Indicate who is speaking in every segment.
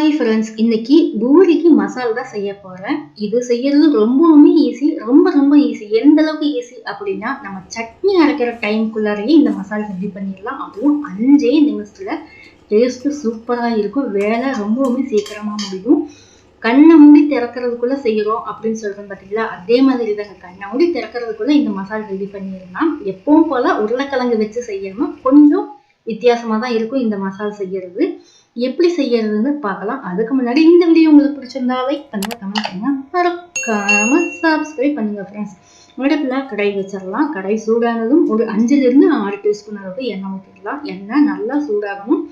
Speaker 1: Hi friends, இன்னைக்கு பூரிக்கு மசால் தான் செய்ய போறேன். இது செய்யறது ரொம்பவுமே ஈஸி, ரொம்ப ஈஸி. எந்த அளவுக்கு ஈஸி அப்படின்னா, நம்ம சட்னி அரைக்கிற டைம்குள்ளாரையே இந்த மசால் ரெடி பண்ணிடலாம். அதுவும் 5 நிமிஷத்துல டேஸ்ட் சூப்பரா இருக்கும். வேலை ரொம்பவுமே சீக்கிரமா முடியும். கண்ணை மூடி திறக்கிறதுக்குள்ள செய்யறோம் அப்படின்னு சொல்றோம் பார்த்தீங்களா, அதே மாதிரி தாங்க. கண்ணை மூடி திறக்கிறதுக்குள்ள இந்த மசால் ரெடி பண்ணிடலாம். எப்பவும் போல உருளைக்கிழங்கு வச்சு செய்யணும். கொஞ்சம் வித்தியாசமா தான் இருக்கும் இந்த மசால் செய்யறது. எப்படி செய்யறதுன்னு பார்க்கலாம். அதுக்கு முன்னாடி இந்த வீடியோ உங்களுக்கு பிடிச்சிருந்தா லைக் பண்ணுங்க, கமெண்ட் பண்ணுங்க, மறக்காம சப்ஸ்கிரைப் பண்ணுங்க ஃப்ரெண்ட்ஸ். அடுப்புல கடாய் வச்சிடலாம். கடாய் சூடானதும் ஒரு 5லிருந்து 6 டீஸ்பூன் அளவுக்கு எண்ணெய் ஊற்றிடலாம். எண்ணெய் நல்லா சூடாகணும்.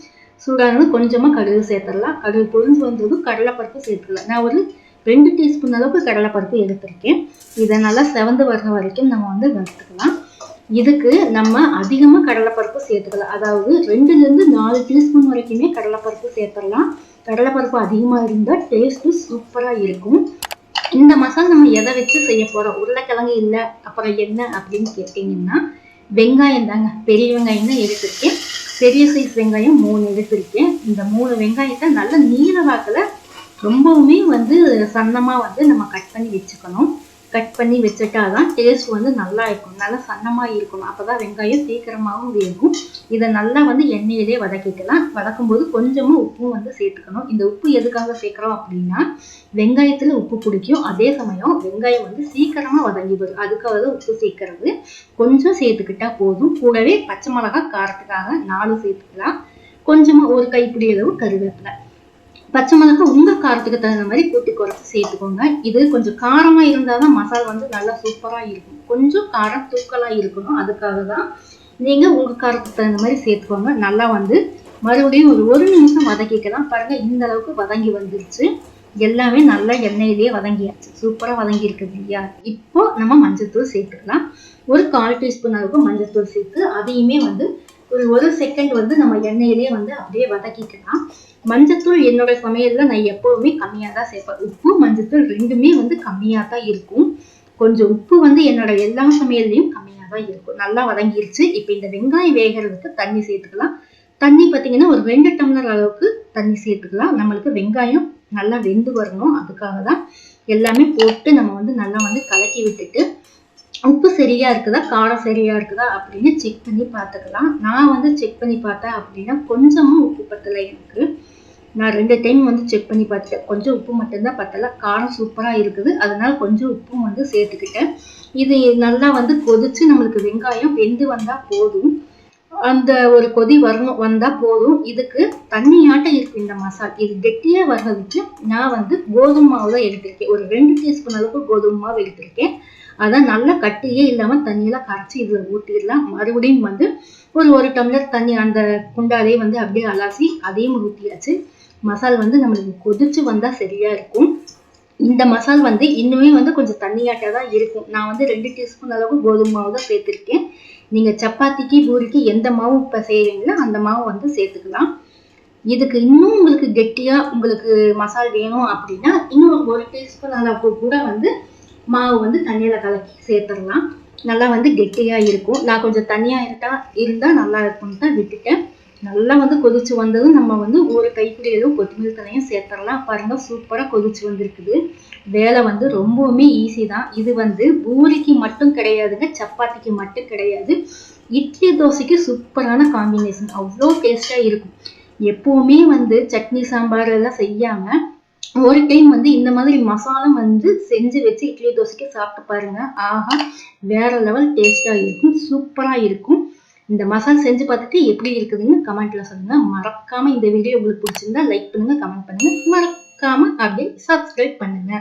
Speaker 1: சூடானதும் கொஞ்சமா கடுகு சேர்த்துடலாம். கடுகு பொரிஞ்சு வந்ததும் கடலைப்பருப்பு சேர்த்துடலாம். நான் ஒரு 2 டீஸ்பூன் அளவுக்கு கடலைப்பருப்பு எடுத்திருக்கேன். இதை நல்லா செவந்து வர்ற வரைக்கும் நம்ம வறுத்துக்கலாம். இதுக்கு நம்ம அதிகமா கடலைப்பருப்பு சேர்த்துக்கலாம். அதாவது 2லிருந்து 4 டீஸ்பூன் வரைக்குமே கடலைப்பருப்பு சேர்த்துடலாம். கடலைப்பருப்பு அதிகமா இருந்தா டேஸ்ட் சூப்பரா இருக்கும். இந்த மசாலா நம்ம எதை வச்சு செய்ய போறோம்? உருளைக்கிழங்கு இல்ல அப்புறம் என்ன அப்படின்னு கேட்டீங்கன்னா, வெங்காயம் தாங்க. பெரிய வெங்காயம் தான் எடுத்திருக்கேன். பெரிய சைஸ் வெங்காயம் 3 எடுத்திருக்கேன். இந்த 3 வெங்காயத்தை நல்ல நீல வாக்குல ரொம்பவுமே சன்னமா நம்ம கட் பண்ணி வச்சுக்கணும். கட் பண்ணி வச்சுட்டாதான் டேஸ்ட் நல்லா இருக்கும். நல்லா சன்னமா இருக்கணும். அப்பதான் வெங்காயம் சீக்கிரமாகவும் வேகும். இதை நல்லா எண்ணெயிலே வதக்கிக்கலாம். வதக்கும் போது கொஞ்சமா உப்பும் சேர்த்துக்கணும். இந்த உப்பு எதுக்காக சேர்க்கிறோம் அப்படின்னா, வெங்காயத்துல உப்பு பிடிக்கும். அதே சமயம் வெங்காயம் சீக்கிரமா வதங்கி வரும். அதுக்காக தான் உப்பு சேர்க்கறது. கொஞ்சம் சேர்த்துக்கிட்டா போதும். கூடவே பச்சை மிளகாய் காரத்துக்காக 4 சேர்த்துக்கலாம். கொஞ்சமா ஒரு கைப்பிடி அளவு கருவேப்பிலை. பச்சை மிளகாய் உங்க காரத்துக்கு தகுந்த மாதிரி கூட்டி குறைச்சி சேர்த்துக்கோங்க. இது கொஞ்சம் காரமா இருந்தாதான் மசாலா நல்லா சூப்பரா இருக்கும். கொஞ்சம் காரம் தூக்கலா இருக்கணும். அதுக்காக தான் நீங்க உங்க காரத்துக்கு தகுந்த மாதிரி சேர்த்துக்கோங்க. நல்லா மறுபடியும் ஒரு நிமிஷம் வதக்கிக்கலாம். பாருங்க, இந்த அளவுக்கு வதங்கி வந்துருச்சு. எல்லாமே நல்லா எண்ணெயிலேயே வதங்கியாச்சு. சூப்பரா வதங்கி இருக்குது இல்லையா? இப்போ நம்ம மஞ்சள்தூள் சேர்த்துக்கலாம். ஒரு 1/4 டீஸ்பூன் அளவுக்கு மஞ்சள்தூள் சேர்த்து அதையுமே ஒரு செகண்ட் நம்ம எண்ணெயிலேயே அப்படியே வதக்கிக்கலாம். மஞ்சத்தூள் என்னோட சமையல்ல நான் எப்பவுமே கம்மியா தான் சேர்ப்பேன். உப்பு மஞ்சத்தூள் ரெண்டுமே கம்மியா தான் இருக்கும். கொஞ்சம் உப்பு என்னோட எல்லா சமையல்லையும் கம்மியா தான் இருக்கும். நல்லா வதங்கிருச்சு. இப்ப இந்த வெங்காயம் வேகிறதுக்கு தண்ணி சேர்த்துக்கலாம். தண்ணி பார்த்தீங்கன்னா ஒரு 2 டம்ளர் அளவுக்கு தண்ணி சேர்த்துக்கலாம். நம்மளுக்கு வெங்காயம் நல்லா வெந்து வரணும். அதுக்காக தான் எல்லாமே போட்டு நம்ம நல்லா கலக்கி விட்டுட்டு உப்பு சரியா இருக்குதா, காரம் சரியா இருக்குதா அப்படின்னு செக் பண்ணி பார்த்துக்கலாம். நான் செக் பண்ணி பார்த்தேன் அப்படின்னா கொஞ்சமா உப்பு பத்தலை எனக்கு. நான் 2 டைம் செக் பண்ணி பார்த்துட்டேன். கொஞ்சம் உப்பு மட்டும்தான் பத்தலை. காரம் சூப்பரா இருக்குது. அதனால கொஞ்சம் உப்பும் சேர்த்துக்கிட்டேன். இது நல்லா கொதிச்சு நம்மளுக்கு வெங்காயம் வெந்து வந்தா போதும். அந்த ஒரு கொதி வந்தா போதும். இதுக்கு தண்ணியாட்டம் இருக்கு இந்த மசாலா. இது கெட்டியா வர்றதுக்கு நான் கோதுமை மாவு தான் எடுத்திருக்கேன். ஒரு 2 டீஸ்பூன் அளவுக்கு கோதுமை மாவு எடுத்திருக்கேன். அதான் நல்லா கட்டியே இல்லாம தண்ணியெல்லாம் கரைச்சி இதுல ஊற்றிடலாம். மறுபடியும் ஒரு டம்ளர் தண்ணி அந்த குண்டாலே அப்படியே அலாசி அதையும் ஊற்றியாச்சு. மசால் நம்மளுக்கு கொதிச்சு வந்தா சரியா இருக்கும். இந்த மசால் இன்னுமே கொஞ்சம் தண்ணியாட்டா தான் இருக்கும். நான் 2 டீஸ்பூன் அளவுக்கு கோதுமை மாவு தான் சேர்த்திருக்கேன். நீங்க சப்பாத்திக்கு பூரிக்கு எந்த மாவு இப்ப செய்யறீங்களோ அந்த மாவு சேர்த்துக்கலாம். இதுக்கு இன்னும் உங்களுக்கு கெட்டியா உங்களுக்கு மசால் வேணும் அப்படின்னா இன்னும் ஒரு டீஸ்பூன் அளவுக்கு கூட மாவு தண்ணியில கலக்கி சேர்த்துடலாம். நல்லா கெட்டியா இருக்கும். நான் கொஞ்சம் தண்ணியா இருந்தா நல்லா இருக்கும்னு தான் விட்டுட்டேன். நல்லா கொதிச்சு வந்ததும் நம்ம ஒரு கைப்பிடி அளவு கொத்தமல்லி தழையும் சேர்த்துடலாம். பாருங்க, சூப்பரா கொதிச்சு வந்திருக்குது. வேலை ரொம்பவுமே ஈஸி தான். இது பூரிக்கு மட்டும் கிடையாதுங்க, சப்பாத்திக்கு மட்டும் கிடையாது, இட்லி தோசைக்கு சூப்பரான காம்பினேஷன். அவ்வளோ டேஸ்டா இருக்கும். எப்பவுமே சட்னி சாம்பார் எல்லாம் செய்யாம ஒரு டைம் இந்த மாதிரி மசாலா செஞ்சு வச்சு இட்லி தோசைக்கு சாப்பிட்டு பாருங்க. ஆஹா, வேற லெவல் டேஸ்டா இருக்கும். சூப்பரா இருக்கும். இந்த மசாலா செஞ்சு பார்த்துட்டு எப்படி இருக்குதுன்னு கமெண்ட்ல சொல்லுங்க. மறக்காம இந்த வீடியோ உங்களுக்கு பிடிச்சிருந்தா லைக் பண்ணுங்க, கமெண்ட் பண்ணுங்க, மறக்காம அப்படியே சப்ஸ்கிரைப் பண்ணுங்க.